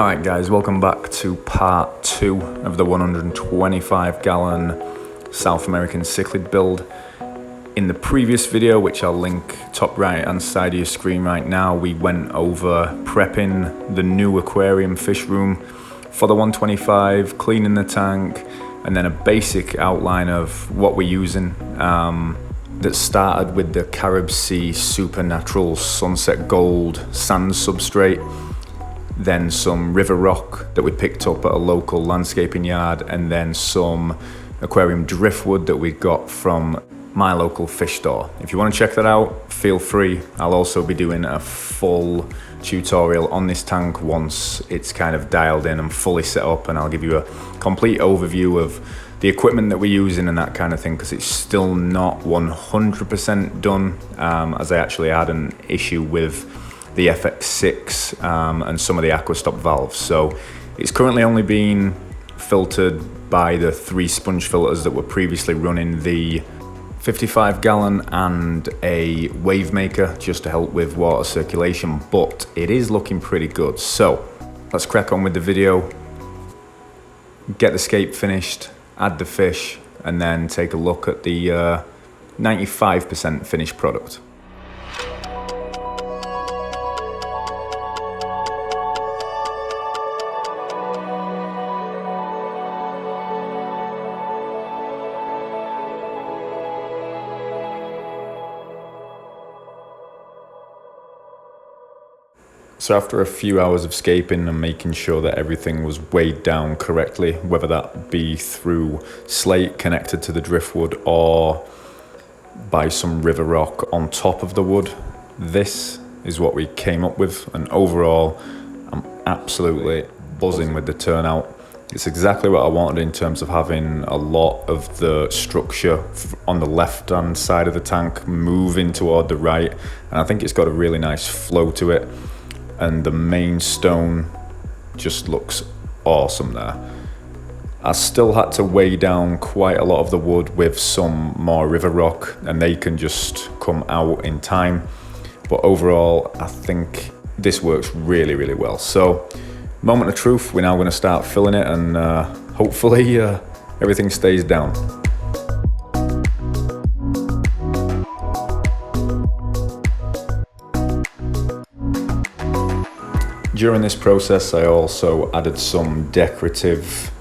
Alright guys, welcome back to part 2 of the 125 gallon South American Cichlid build. In the previous video, which I'll link top right hand side of your screen right now, we went over prepping the new aquarium fish room for the 125, cleaning the tank, and then a basic outline of what we're using. That started with the Carib Sea Supernatural Sunset Gold sand substrate, then some river rock that we picked up at a local landscaping yard, and then some aquarium driftwood that we got from my local fish store. If you want to check that out, feel free. I'll also be doing a full tutorial on this tank once it's kind of dialed in and fully set up, and I'll give you a complete overview of the equipment that we're using and that kind of thing, because it's still not 100% done, as I actually had an issue with the FX6 and some of the aquastop valves. So it's currently only being filtered by the 3 sponge filters that were previously running, the 55 gallon and a wave maker, just to help with water circulation, but it is looking pretty good. So let's crack on with the video, get the scape finished, add the fish, and then take a look at the 95% finished product. So after a few hours of scaping and making sure that everything was weighed down correctly, whether that be through slate connected to the driftwood or by some river rock on top of the wood, this is what we came up with. And overall, I'm absolutely buzzing with the turnout. It's exactly what I wanted in terms of having a lot of the structure on the left hand side of the tank moving toward the right, and I think it's got a really nice flow to it. And the main stone just looks awesome there. I still had to weigh down quite a lot of the wood with some more river rock, and they can just come out in time. But overall, I think this works really, really well. So, moment of truth, we're now going to start filling it, and hopefully everything stays down. During this process, I also added some decorative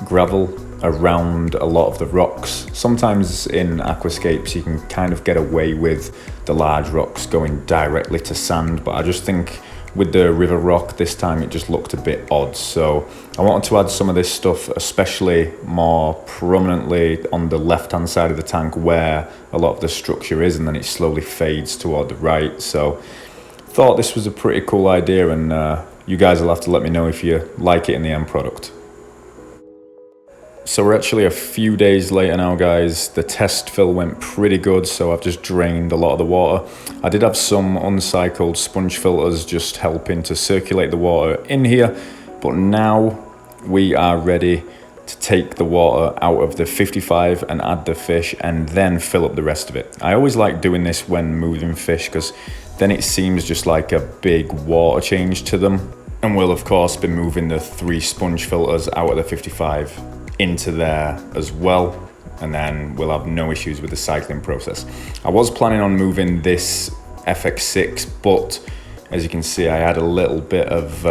gravel around a lot of the rocks. Sometimes in aquascapes you can kind of get away with the large rocks going directly to sand, but I just think with the river rock this time it just looked a bit odd. So I wanted to add some of this stuff, especially more prominently on the left hand side of the tank where a lot of the structure is, and then it slowly fades toward the right. So thought this was a pretty cool idea, and you guys will have to let me know if you like it in the end product. So we're actually a few days later now, guys. The test fill went pretty good, so I've just drained a lot of the water. I did have some uncycled sponge filters just helping to circulate the water in here, but now we are ready to take the water out of the 55 and add the fish and then fill up the rest of it. I always like doing this when moving fish, because then it seems just like a big water change to them. And we'll of course be moving the 3 sponge filters out of the 55 into there as well, and then we'll have no issues with the cycling process. I was planning on moving this FX6, but as you can see I had a little bit of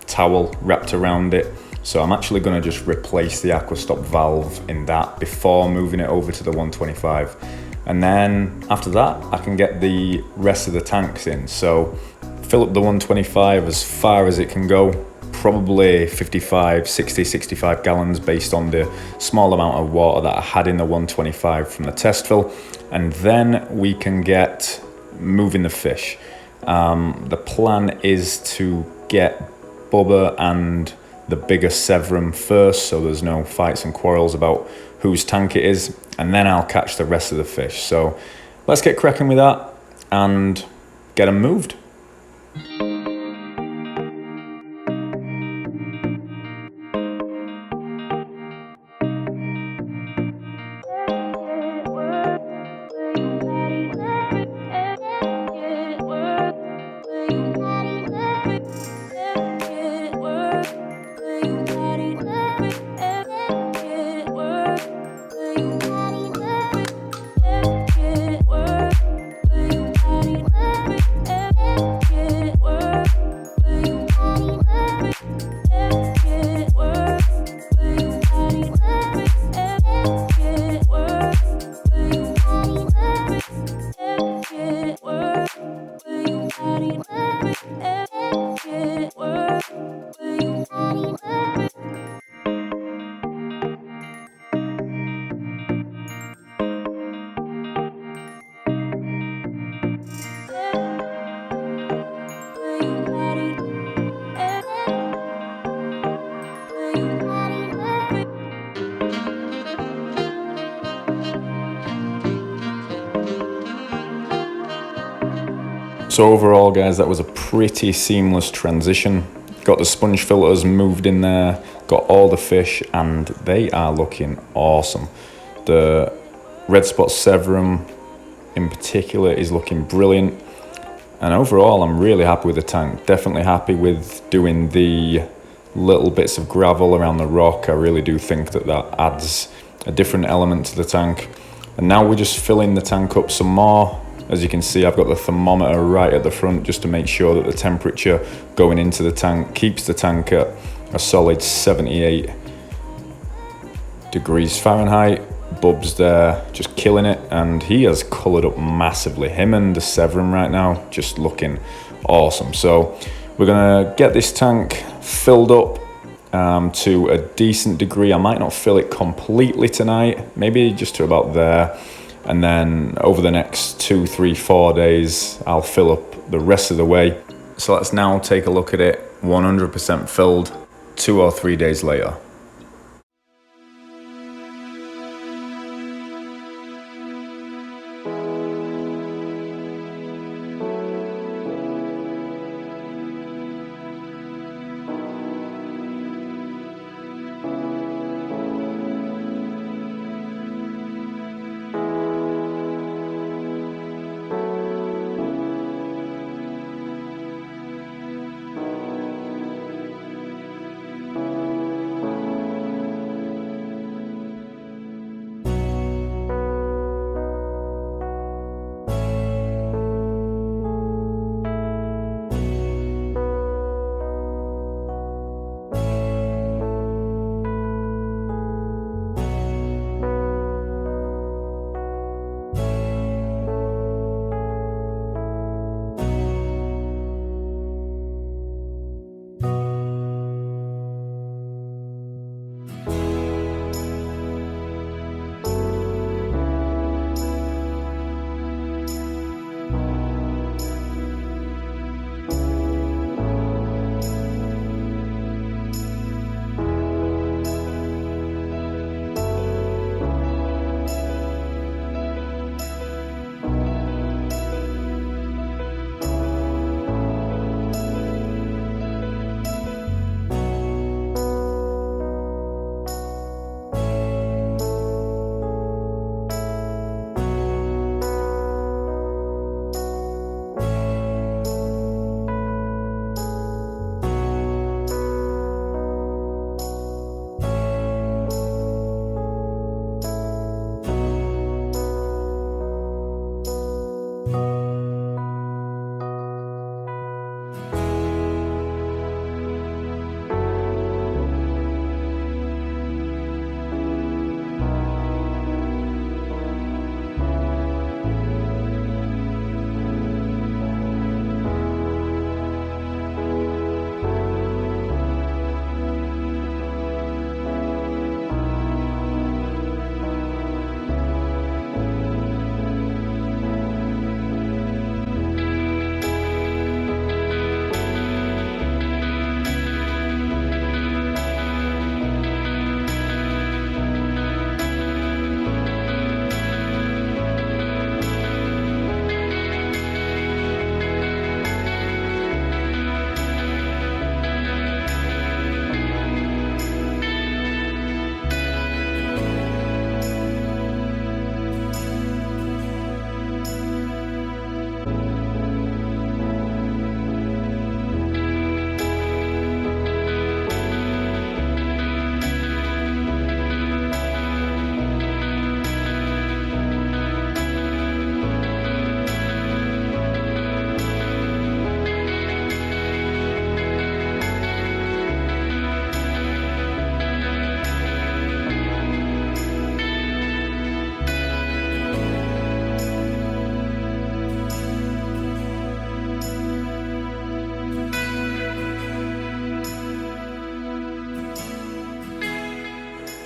towel wrapped around it, so I'm actually going to just replace the aquastop valve in that before moving it over to the 125. And then after that, I can get the rest of the tanks in. So fill up the 125 as far as it can go, probably 55, 60, 65 gallons based on the small amount of water that I had in the 125 from the test fill. And then we can get moving the fish. The plan is to get Bubba and the bigger Severum first, so there's no fights and quarrels about whose tank it is, and then I'll catch the rest of the fish. So let's get cracking with that and get them moved. So overall, guys, that was a pretty seamless transition. Got the sponge filters moved in there, got all the fish, and they are looking awesome. The red spot severum in particular is looking brilliant. And overall, I'm really happy with the tank. Definitely happy with doing the little bits of gravel around the rock. I really do think that that adds a different element to the tank. And now we're just filling the tank up some more. As you can see, I've got the thermometer right at the front just to make sure that the temperature going into the tank keeps the tank at a solid 78 degrees Fahrenheit. Bub's there just killing it, and he has coloured up massively. Him and the severum right now just looking awesome. So we're gonna get this tank filled up to a decent degree. I might not fill it completely tonight, maybe just to about there. And then over the next 2, 3, 4 days, I'll fill up the rest of the way. So let's now take a look at it 100% filled 2 or 3 days later.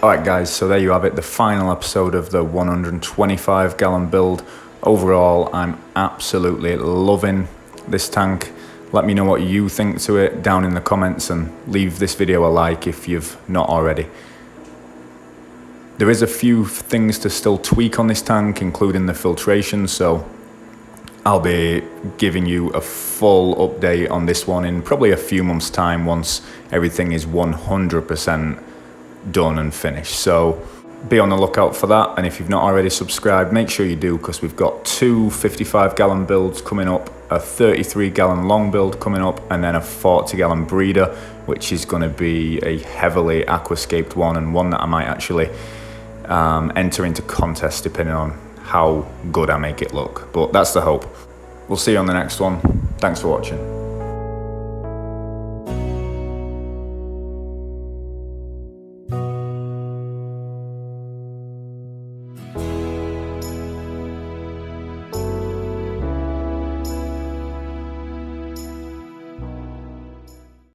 Alright guys, so there you have it, the final episode of the 125 gallon build. Overall, I'm absolutely loving this tank. Let me know what you think to it down in the comments, and leave this video a like if you've not already. There is a few things to still tweak on this tank, including the filtration, so I'll be giving you a full update on this one in probably a few months' time once everything is 100% done and finished. So be on the lookout for that, and if you've not already subscribed, make sure you do, because we've got two 55 gallon builds coming up, a 33 gallon long build coming up, and then a 40 gallon breeder, which is going to be a heavily aquascaped one, and one that I might actually enter into contests depending on how good I make it look, but that's the hope. We'll see you on the next one. Thanks for watching.